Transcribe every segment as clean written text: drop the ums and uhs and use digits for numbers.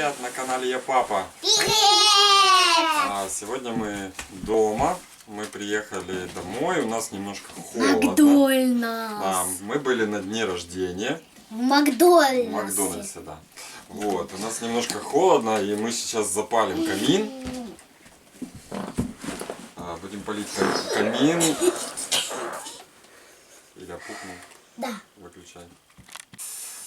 привет! На канале Я Папа. Привет! Сегодня мы дома. Мы приехали домой. У нас немножко холодно. Макдональдс. Мы были на дне рождения. В Макдональдсе. В Макдональдсе, да. Вот. У нас немножко холодно, и мы сейчас запалим камин. Будем палить камин. Или пукнул? Да. Выключай.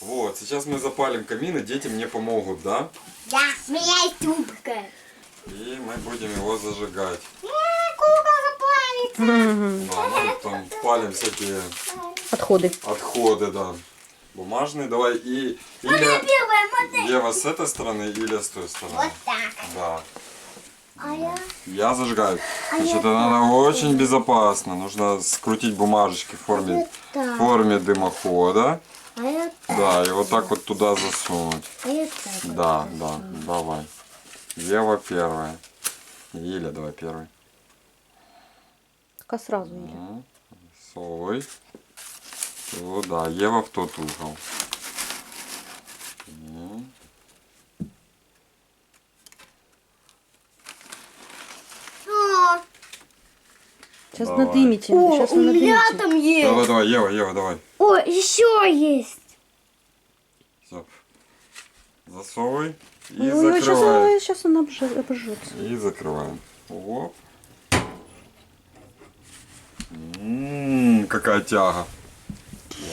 Вот, сейчас мы запалим камин, и дети мне помогут, да? Да, у меня есть трубка. И мы будем его зажигать. Кука запалится. Да, мы тут там палим всякие Отходы, да. Бумажные, давай. И Первая модель. Ева с этой стороны, или с той стороны. Вот так. Да. А я? Я зажигаю. Значит, это надо очень безопасно. Нужно скрутить бумажечки в форме дымохода. А я так. Да, и вот так вот туда засунуть. А я так. Да, давай. Ева первая. Иля, давай первый. Только сразу или? Совой. Да, Ева в тот угол. О, Сейчас Давай. надымите. Сейчас у меня надымите. там есть. Давай, Ева, давай. О, еще есть. Все. Засовывай и Ой, закрывай. сейчас он обожжется. И закрываем. Оп. Какая тяга.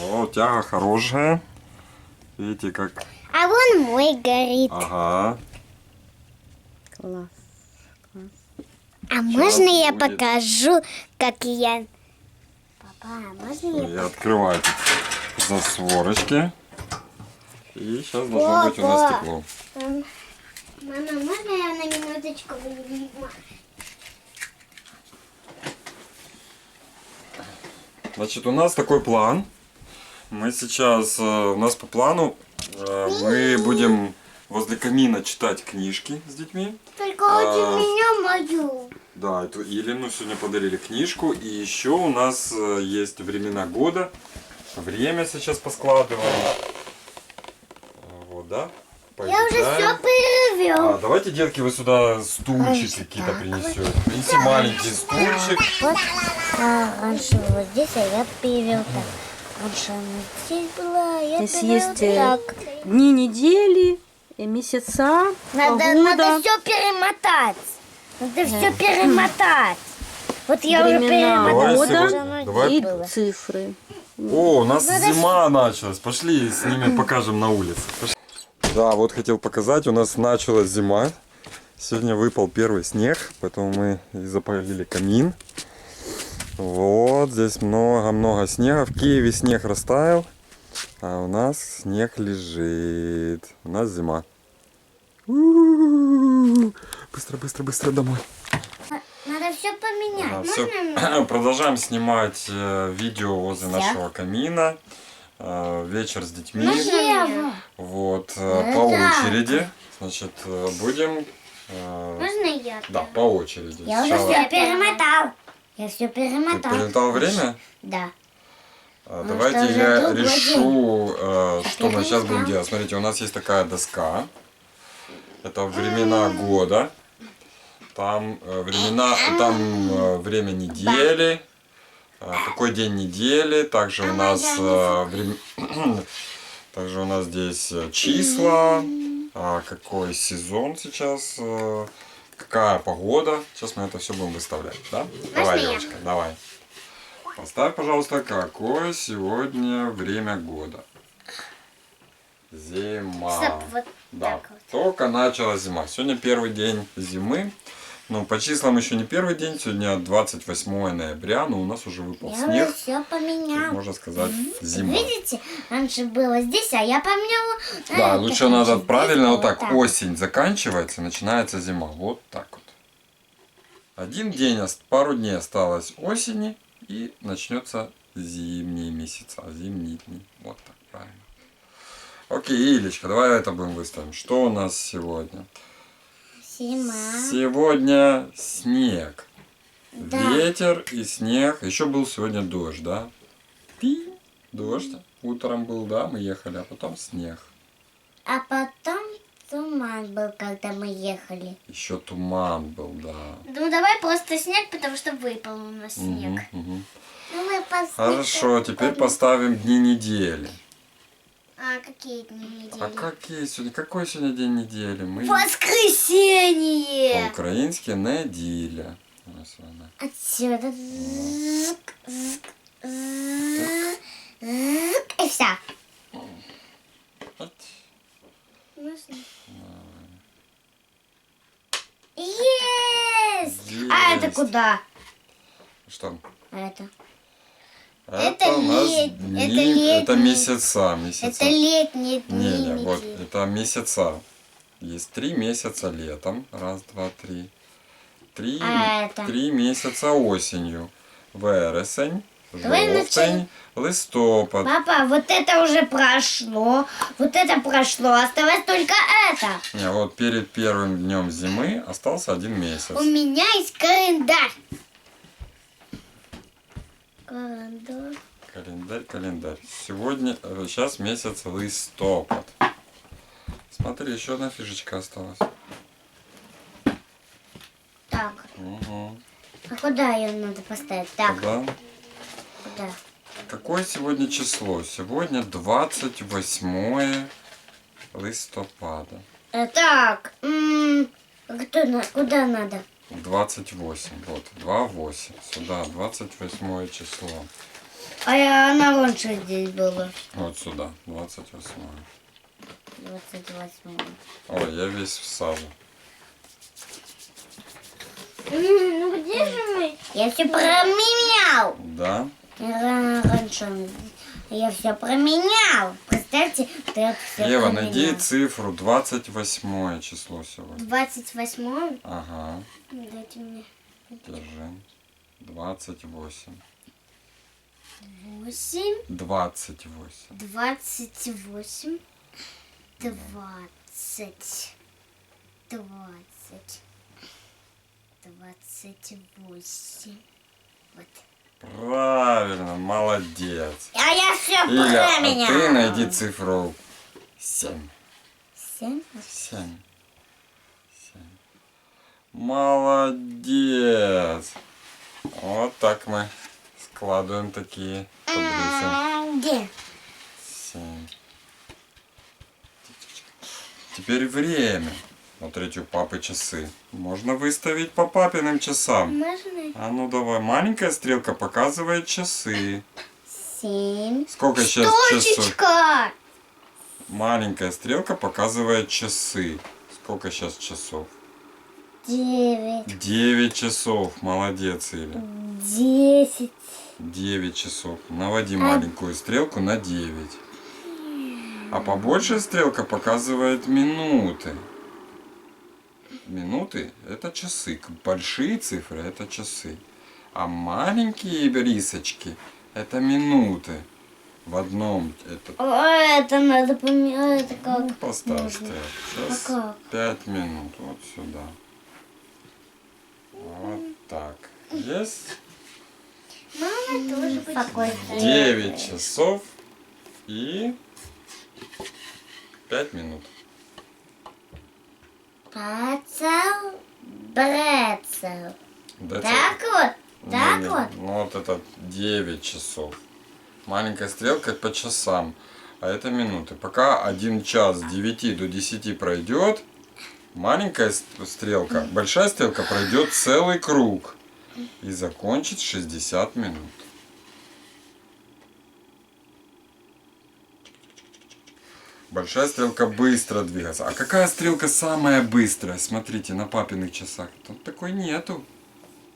О, тяга хорошая. Видите, как... А вон мой горит. Ага. Класс. А можно я будет. покажу, как я... Папа, а можно я... И открывайте засворочки. И сейчас должно быть у нас тепло. Мама, можно я на минуточку выйду? Значит, у нас такой план. Мы сейчас, у нас по плану, мы будем возле камина читать книжки с детьми. Только очень меня мою. Да, эту Илину сегодня подарили книжку. И еще у нас есть времена года. Время сейчас поскладываем. Вот, да? Я уже все перевел. Давайте, детки, вы сюда стульчики какие-то принесете. Принеси маленький стульчик. Вот раньше вот здесь, а я перевел так. Раньше она здесь была, а я Здесь перевел есть так. дни недели, месяца, Надо погода. все перемотать. Надо все перемотать. Вот я уже Времена перемотала. года. Давай. И цифры. О, у нас зима началась. Пошли с ними покажем на улице. Пошли. Да, вот хотел показать, у нас началась зима. Сегодня выпал первый снег, поэтому мы и запалили камин. Вот, здесь много-много снега. В Киеве снег растаял, а у нас снег лежит. У нас зима. Быстро, быстро, быстро домой. Надо все поменять. Всё. Можно? Продолжаем снимать видео возле нашего камина. Вечер с детьми. Ева, Вот, по очереди. Значит, будем... можно я? Да, по очереди. Я уже Сначала- все перемотал. Я все Ты перемотал. перемотал время? Да. Давайте что же я другой решу, что мы сейчас перемотал. будем делать. Смотрите, у нас есть такая доска. Это времена года. Там время недели. Какой день недели. Также у нас также у нас здесь числа. Какой сезон сейчас. Какая погода. Сейчас мы это все будем выставлять. Да? Давай, я? девочка, давай. Поставь, пожалуйста, какое сегодня время года. Зима. Стоп, вот Да, так вот. только началась зима. Сегодня первый день зимы. Ну, по числам еще не первый день. Сегодня 28 ноября, но у нас уже выпал Я снег. уже все поменял. Можно сказать, зима. Видите, раньше было здесь, а я поменяла. Да, лучше надо здесь правильно было вот так. Осень заканчивается, начинается зима. Вот так вот. Один день, пару дней осталось осени, и начнется зимние месяца, зимние дни. Вот так, правильно. Окей, Илечка, давай это будем выставим. Что у нас сегодня? Зима. Сегодня снег. Да. Ветер и снег. Еще был сегодня дождь, да? Дождь. Утром был, да, мы ехали, а потом снег. А потом туман. туман был, когда мы ехали. Еще туман был, да. Ну давай просто снег, потому что выпал у нас снег. Мгм. Ну, мы Хорошо, теперь поставим дни недели. А какие дни недели? А какие сегодня? Какой сегодня день недели? Мы Воскресенье! по-украински неділя. Ось вона. Отсюда. И все. От. Есть! А это Есть. куда? Что? А это? Это у нас лет- дни, это летний. это месяца. Это летние дни Не, вот, недели. это месяца. Есть 3 месяца летом. Раз, два, три. Три, А это? 3 месяца осенью. Вересень, Давай жовтень, листопад. Папа, вот это уже прошло. Вот это прошло. Осталось только это. Не, вот перед первым днем зимы остался 1 месяц. У меня есть календарь. Календарь. Календарь. Сегодня, сейчас месяц листопад. Смотри, еще одна фишечка осталась. Так, Угу. а куда ее надо поставить? Так, Да. куда? Какое сегодня число? Сегодня 28 листопада. Так, куда надо? 28. Вот, 2-8. Сюда, 28 число. А она раньше здесь была. Вот сюда, 28. 28. Ой, я весь в саже. Ну где же мы? Я все променял. Да? Раньше я все променял. Представьте, вот я все Ева, променял. найди цифру 28 число сегодня. 28. Ага, Дайте мне. держи. 28. 8, 28. 28, 20, 28. Вот. Правильно, молодец. А я все Иля, а променял. ты найди цифру 7. 7. 7. Молодец. Вот так мы складываем такие таблицы. Где? 7. Теперь время. Смотрите, у папы часы. Можно выставить по папиным часам. Можно? А ну давай. Маленькая стрелка показывает часы. 7. Сколько сейчас часов? Точечка! Маленькая стрелка показывает часы. Сколько сейчас часов? 9. 9 часов. Молодец, Иля. 10. 9 часов. Наводи маленькую стрелку на 9. А побольше стрелка показывает минуты. Минуты – это часы. Большие цифры – это часы. А маленькие рисочки – это минуты. В одном это... Это надо поменять. Это как? Ну, поставь стрелку. Сейчас А как? 5 минут. Вот сюда. Вот так. Есть? Мама тоже Какой? 9 часов и 5 минут. Пацал, брецел. Да Так вот? Так Не-не, вот? Ну вот это 9 часов. Маленькая стрелка по часам, а это минуты. Пока 1 час с 9 до 10 пройдет, маленькая стрелка, большая стрелка пройдет целый круг и закончит 60 минут. Большая стрелка быстро двигается. А какая стрелка самая быстрая? Смотрите, на папиных часах. Тут такой нету.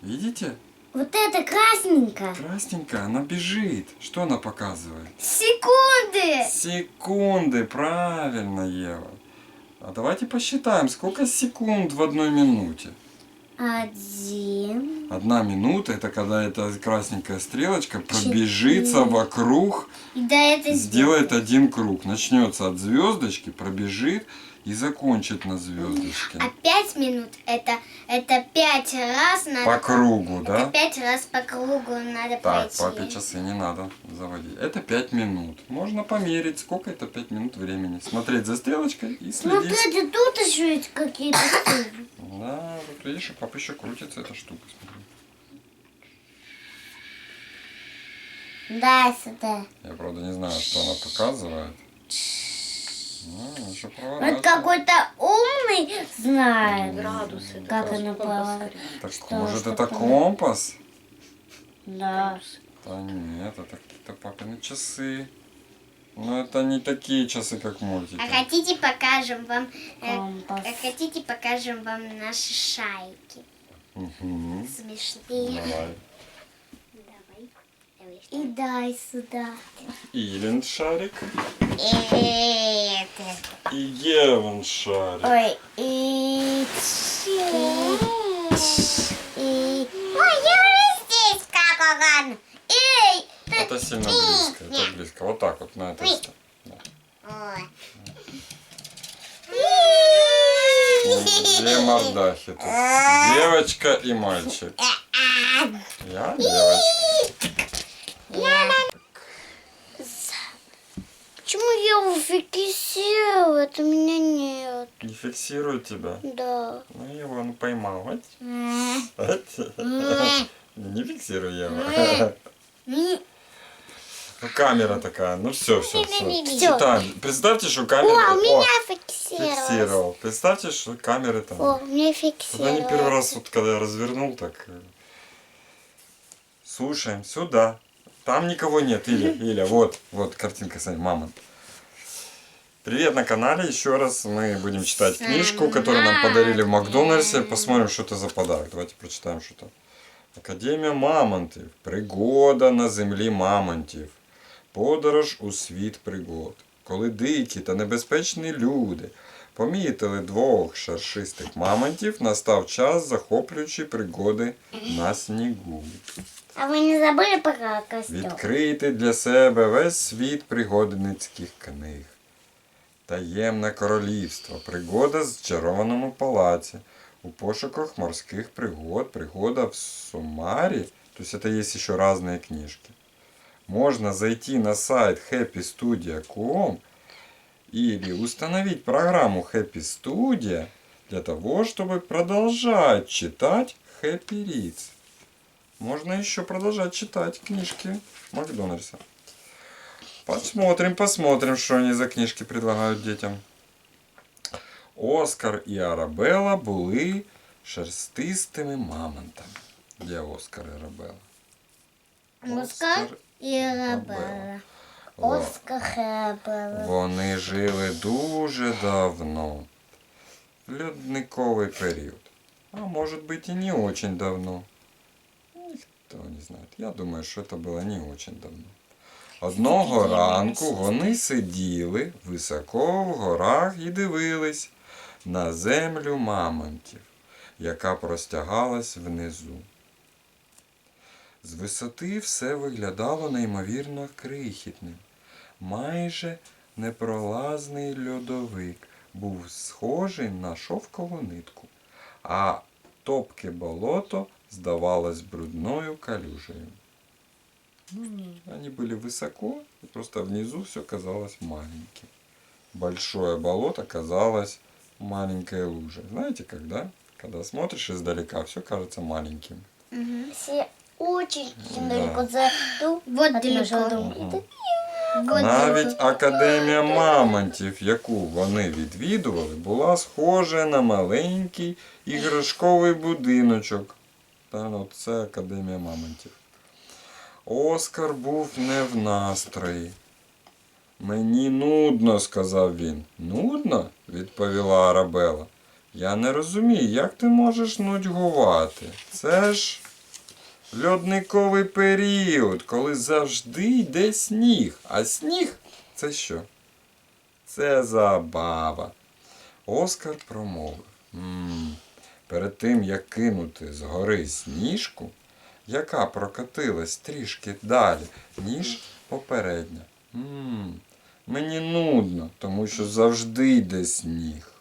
Видите? Вот это красненькая. Красненькая, она бежит. Что она показывает? секунды! Секунды, правильно, Ева. А давайте посчитаем, сколько секунд в 1 минуте. 1. 1 минута – это когда эта красненькая стрелочка пробежится вокруг, И да, это сделает 1 круг. Начнется от звездочки, пробежит и закончить на звездочке. А 5 минут это 5 раз надо... По кругу, Это да? 5 раз по кругу надо Так, пройти. папе часы не надо заводить. Это 5 минут. Можно померить, сколько это 5 минут времени. Смотреть за стрелочкой и следить. Смотрите, тут еще есть какие-то штуки. Да, вот видишь, и папа еще крутится эта штука. Смотри. Дай сюда. Я, правда, не знаю, что она показывает. Ну, еще Вот поворачивает. какой-то умный знает, Градусы. как она плавает. Так, Что, может, что это там? компас? Да. Да нет, это какие-то папины часы. Но это не такие часы, как мультики. А хотите покажем вам... Компас. хотите покажем вам наши шайки? Угу. Смешные. Давай. Давай. Давай. И дай сюда. Илин шарик Это. и Еван шарик. Ой, и... Ой, я уже здесь, как он. Эй! Это сильно близко, это близко. Вот так вот на это. Ой. Две мордахи тут. Девочка и мальчик. Я девочка. Почему я его фиксировала? Это у меня нет. Не фиксирует тебя. Да. Ну его он поймал. Вот. Не фиксируй его. Ну, камера такая. Ну все. Читаем. Представьте, что камера... О, у меня фиксировалось. фиксировал. Представьте, что камеры там. О, у меня Тогда не первый раз, фиксировалось. вот, когда я развернул, так... Слушаем, сюда. Там никого нет. Иля, вот картинка, смотри, мама. Привет на канале. Еще раз мы будем читать книжку, которую нам подарили в Макдональдсе. Посмотрим, что это за подарок. Давайте прочитаем, что там. Академія мамонтів. Пригода на землі мамонтів. Подорож у світ пригод. Коли дикі та небезпечні люди помітили двох шершистих мамонтів, настав час захоплюючі пригоди на снігу. А вы не забыли про костюм? Відкрити для себе весь світ пригодницьких книг. Таємне королівство. Пригода в зачарованому палаці. У пошуках морских пригод. Пригода в Сумаре. То есть это есть еще разные книжки. Можно зайти на сайт happystudio.com или установить программу Happy Studio для того, чтобы продолжать читать Happy Reads. Можно еще продолжать читать книжки Макдональдса. Посмотрим, что они за книжки предлагают детям. Оскар і Арабела були шерстистими мамонтами. Де Оскар і Арабела? Оскар и Арабелла. Оскар и Арабелла. Вони жили дуже давно. В льодниковий період. А может быть и не очень давно. Ніхто не знає. Я думаю, що це було не очень давно. Одного ранку вони сиділи високо в горах і дивились на землю мамонтів, яка простягалась внизу. З висоти все виглядало неймовірно крихітним. Майже непролазний льодовик був схожий на шовкову нитку, а топке болото здавалось брудною калюжею. Они были высоко, и просто внизу все казалось маленьким. Большое болото казалось маленькой лужей. Знаете, когда смотришь издалека, все кажется маленьким. Все очень Да. далеко зайду. Вот от далеко. нашого дому. Навіть Академія мамонтів, яку вони відвідували, була схожа на маленький іграшковий будиночок. Це Академія мамонтів. Оскар був не в настрої. Мені нудно, сказав він. Нудно? Відповіла Арабела. Я не розумію, як ти можеш нудьгувати? Це ж льодниковий період, коли завжди йде сніг. А сніг – це що? Це забава. Оскар промовив. Перед тим, як кинути з гори сніжку, яка прокотилась трішки далі, ніж попередня. Мені нудно, тому що завжди йде сніг.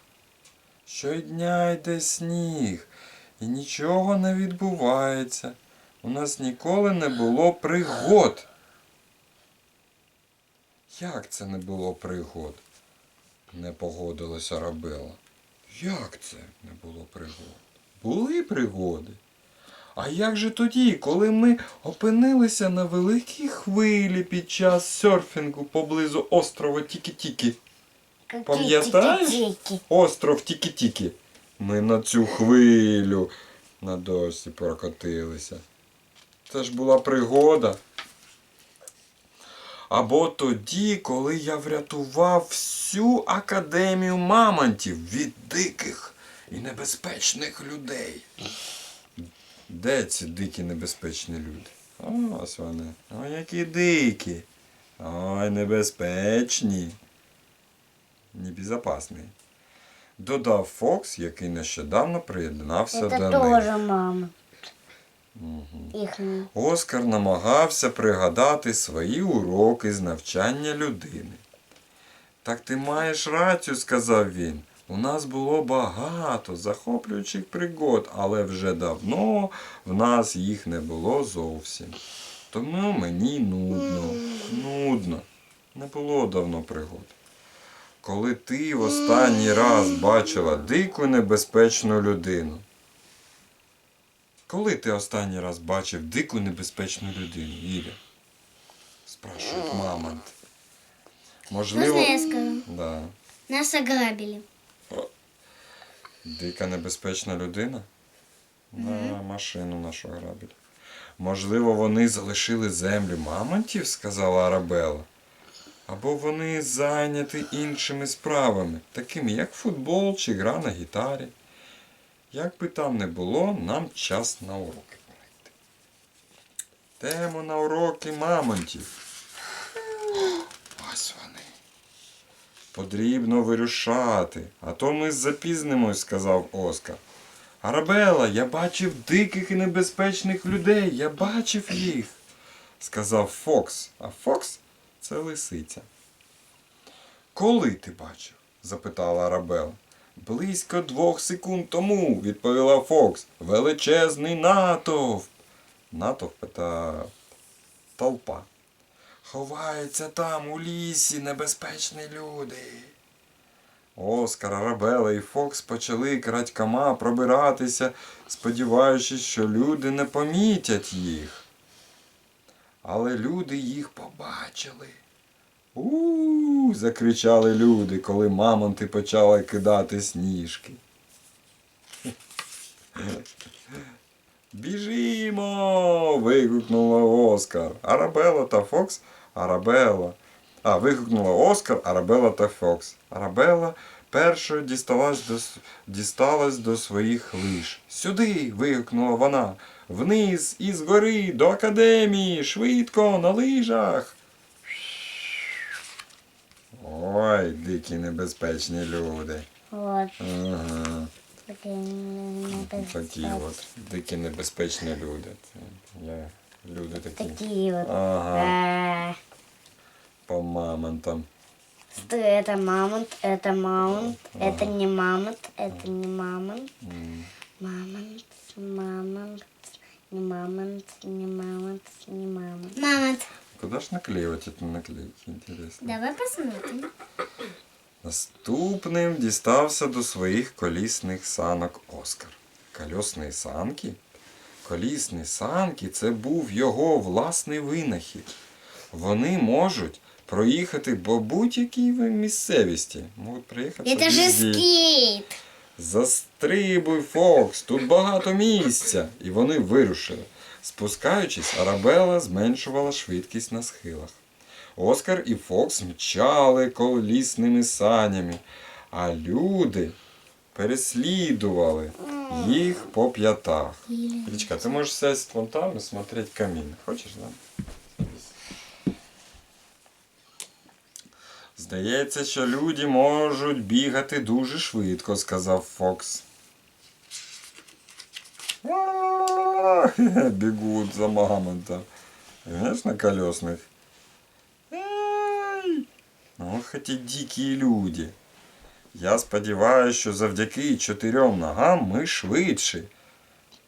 Щодня йде сніг, і нічого не відбувається. У нас ніколи не було пригод. Як це не було пригод? Не погодилась Арабела. Як це не було пригод? Були пригоди. А як же тоді, коли ми опинилися на великій хвилі під час серфінгу поблизу острова Тікі-Тікі? Какие Пам'ятаєш? тики-тики. Остров Тікі-Тікі. Ми на цю хвилю на дошці прокотилися. Це ж була пригода. Або тоді, коли я врятував всю академію мамонтів від диких і небезпечних людей. Де ці дикі небезпечні люди? Ось вони. Ой, які дикі. Ой, небезпечні. Небезопасні. Додав Фокс, який нещодавно приєднався Это до них. тоже мама. Их Оскар намагався пригадати свої уроки з навчання людини. Так ти маєш рацію, сказав він. У нас було багато захоплюючих пригод, але вже давно в нас їх не було зовсім. Тому мені нудно. Нудно. Не було давно пригод. Коли ти в останній раз бачила дику небезпечну людину? Коли ти останній раз бачив дику небезпечну людину, Іря? Спрашують мамонт. Можливо... Можно я скажу? Да. Нас ограбили. Дика небезпечна людина? На машину нашу грабили. Можливо, вони залишили землю мамонтів, сказала Арабела. Або вони зайняті іншими справами, такими як футбол чи гра на гітарі. Як би там не було, нам час на уроки перейти. Йдемо на уроки мамонтів. Ось вони. Потрібно вирушати, а то ми запізнимось, сказав Оскар. Арабела, я бачив диких і небезпечних людей, я бачив їх, сказав Фокс. А Фокс – це лисиця. Коли ти бачив? Запитала Арабела. Близько 2 секунд тому, відповіла Фокс. Величезний натовп. Натовп – це толпа. Ховаються там у лісі небезпечні люди. Оскар, Арабела і Фокс почали крадькома пробиратися, сподіваючись, що люди не помітять їх. Але люди їх побачили. «У-у-у!» – закричали люди, коли мамонти почали кидати сніжки. «Біжімо!» – вигукнула Оскар. Арабела та Фокс. Вигукнула Оскар, Арабела та Фокс. Арабела першою дісталась до своїх лиж. «Сюди!» – вигукнула вона. «Вниз із гори до академії! Швидко, на лижах!» Ой, дикі небезпечні люди. Вот. Ага. Такие Такі от дикі небезпечні люди. Це люди такі. Такие вот. Ага, по мамонтам. Что это мамонт, это маунт, это не мамонт, это не мамонт. Мамонт, мамонт, не мамонт, не мамонт, не мамонт. Мамонт, Куда ж наклеивать эту наклейки, интересно? давай посмотрим. Наступним дістався до своїх колісних санок Оскар. Колісні санки? Колісні санки – це був його власний винахід. Вони можуть проїхати по будь-якій місцевості. Можуть приїхати Это же везде. скейт. Застрибуй, Фокс, тут багато місця. І вони вирушили. Спускаючись, Арабела зменшувала швидкість на схилах. Оскар і Фокс мчали колісними санями, а люди переслідували їх по п'ятах. Річка, ти можеш сесть вон там і смотреть камін. Хочеш, да? Здається, що люди можуть бігати дуже швидко, сказав Фокс. Бегут за мамонта. Знаешь, на колесных. Ой, хоть и дикие люди. Я сподіваюся, що завдяки 4 ногам ми швидші.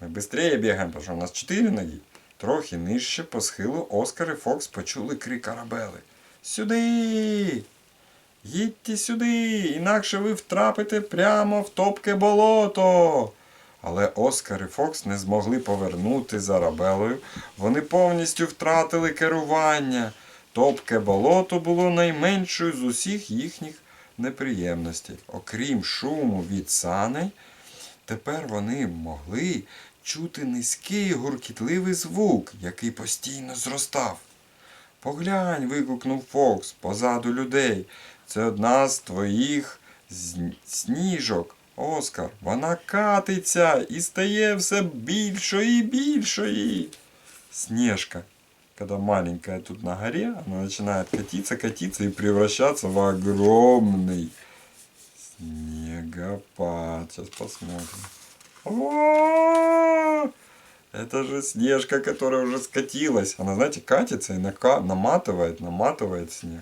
Ми швидше бігаємо, тому що у нас 4 ноги. Трохи нижче по схилу Оскар і Фокс почули крик Арабели. Сюди! Їдьте сюди, інакше ви втрапите прямо в топке болото. Але Оскар і Фокс не змогли повернути за Арабелою. Вони повністю втратили керування. Топке болото було найменшою з усіх їхніх неприємностей. Окрім шуму від саней, тепер вони могли чути низький гуркітливий звук, який постійно зростав. «Поглянь!» – вигукнув Фокс позаду людей. «Це одна з твоїх сніжок, Оскар. Вона катиться і стає все більшою і більшою». Снежка, когда маленькая тут на горе, она начинает катиться и превращаться в огромный снегопад. Сейчас посмотрим. О! Это же Снежка, которая уже скатилась. Она, знаете, катится и наматывает снег.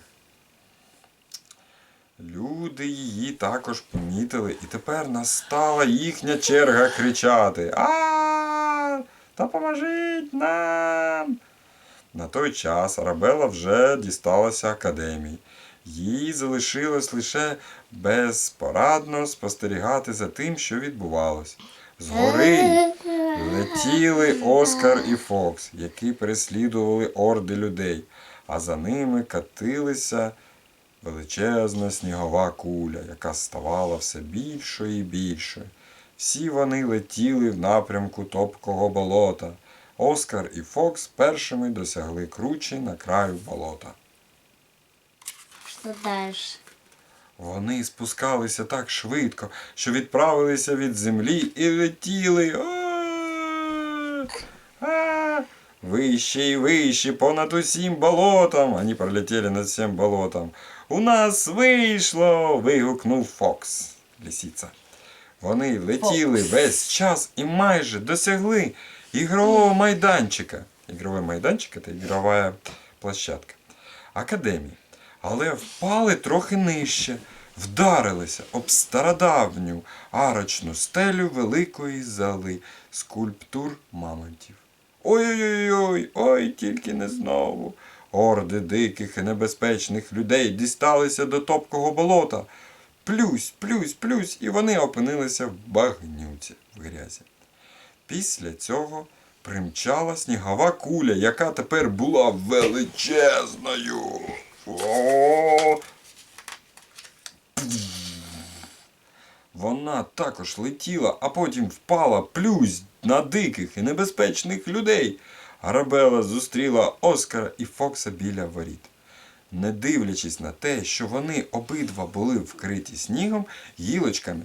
Люди її також помітили, і тепер настала їхня черга кричати: «А! Та поможіть нам!» На той час Арабела вже дісталася академії. Їй залишилось лише безпорадно спостерігати за тим, що відбувалось. Згори летіли Оскар і Фокс, які переслідували орди людей, а за ними катилися величезна снігова куля, яка ставала все більшою і більшою. Всі вони летіли в напрямку топкого болота. Оскар і Фокс першими досягли кручі на краю болота. Что дальше? Вони спускалися так швидко, що відправилися від землі і летіли. Вище і вище, понад усім болотом. Вони пролетіли над всім болотом. «У нас вийшло!» – вигукнув Фокс, лисиця. Вони летіли весь час і майже досягли ігрового майданчика. Ігровий майданчик – це ігрова площадка академії. Але впали трохи нижче, вдарилися об стародавню арочну стелю великої зали скульптур мамонтів. Ой-ой-ой, ой, тільки не знову. Орди диких і небезпечних людей дісталися до топкого болота. Плюсь, плюсь, плюсь, і вони опинилися в багнюці, в грязі. Після цього примчала снігова куля, яка тепер була величезною. О! Вона також летіла, а потім впала плюсь на диких і небезпечних людей. Арабела зустріла Оскара і Фокса біля воріт. Не дивлячись на те, що вони обидва були вкриті снігом, гілочками,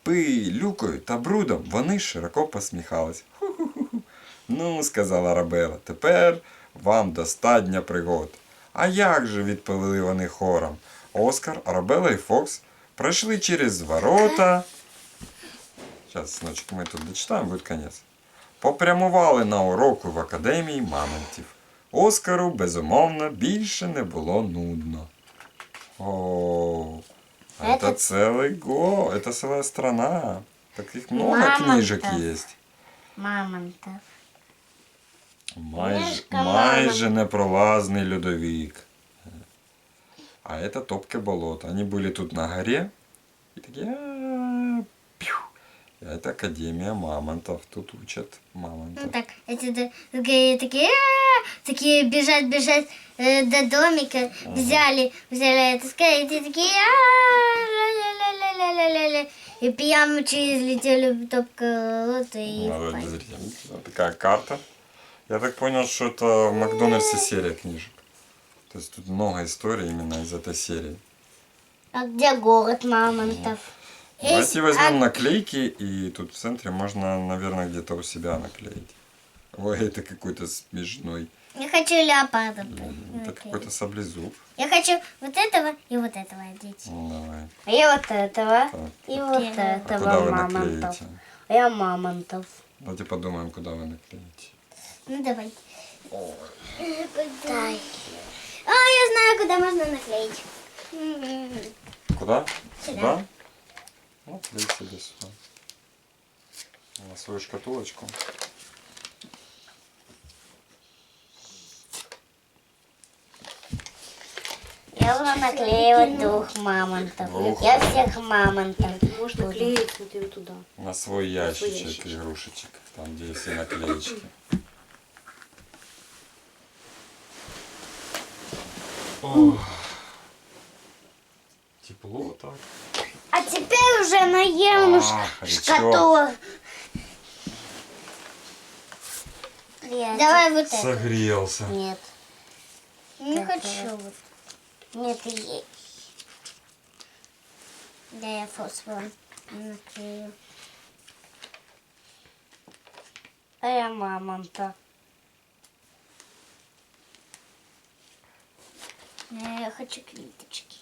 пилюкою та брудом, вони широко посміхались. «Ху-ху-ху-ху. Ну, – сказала Арабела, – тепер вам достатньо пригод». «А як же?» – відповіли вони хором. Оскар, Арабела і Фокс пройшли через ворота. Зараз, синочок, ми тут дочитаємо, буде кінець. Попрямували на уроку в академії мамонтів. Оскару, безумовно, більше не було нудно. О, это это целая страна. Таких много книжек есть. Мамонтов. Майже непролазний льодовик. А это топкое болото. Они были тут на горе. И такие... Это Академия мамонтов. Тут учат мамонтов. Ну так, эти такие бежать до домика, взяли это скейты, такие ля-ля-ля-ля-ля-ля-ля. И прямо через летели в топкое болото и впали. Такая карта. Я так понял, что это в Макдональдсе серия книжек. То есть тут много историй именно из этой серии. А где город мамонтов? Давайте возьмем наклейки, и тут в центре можно, наверное, где-то у себя наклеить. Ой, это какой-то смешной. Я хочу леопарда. Это какой-то саблезуб. Я хочу вот этого и вот этого одеть. Ну, давай. А я вот этого. Так. И вот А куда этого вы мамонтов. наклеите? А я мамонтов. Давайте подумаем, куда вы наклеите. Ну давай. Дай. А, я знаю, куда можно наклеить. Куда? Сюда. Сюда? Ну, клей себе сюда. На свою шкатулочку. Я буду наклеивать 2 мамонтов. Ух. Я всех мамонтов. Можно буду. клеить смотри, вот туда. На свой свой ящичек ящичек. игрушечек. Там, где все наклеечки. Ох. Тепло так. А теперь уже наем горячо. шкатулок. Давай вот это. Согрелся. Нет. Не Так, хочу. Вот. Нет, есть. Да, я фосфор наклею. А я мамонта. Я хочу квиточки.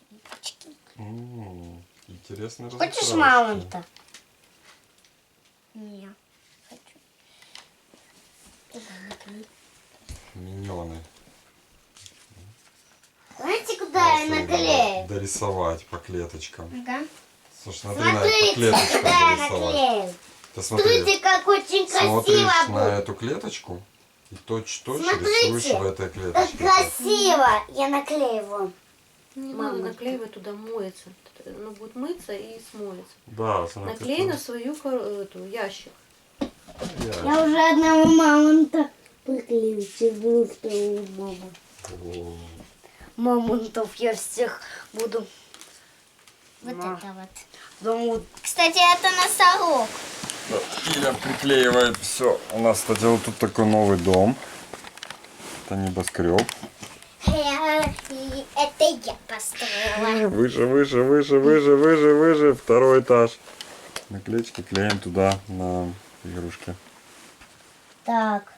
Квиточки. Интересный Хочешь разукрашка. мамонта? Не хочу. Туда наклею. Миньоны. Знаете, куда я Классно наклею? дорисовать по клеточкам. Ага. Слушай, смотри на эту Смотрите, клеточку куда я дорисовать. наклею. Ты смотри, Смотрите, как очень смотришь красиво на будет. эту клеточку и точь-точь Смотрите, рисуешь в этой Как клеточке. красиво. Я наклею вон. Не Мама, надо наклеивать туда, моется. Оно будет мыться и смоется. Да, смотри. Наклей на свою эту, ящик. Я уже одного мамонта приклею. Сейчас буду второго мамонта. О, Мамонтов я всех буду. Вот На. это вот. Думаю, Кстати, это носорог. Иля приклеивает все. У нас, кстати, вот тут такой новый дом. Это небоскреб. И это я построила. Выше, выше, выше, выше, выше, выше. Второй этаж. Наклеечки клеим туда на игрушки. так.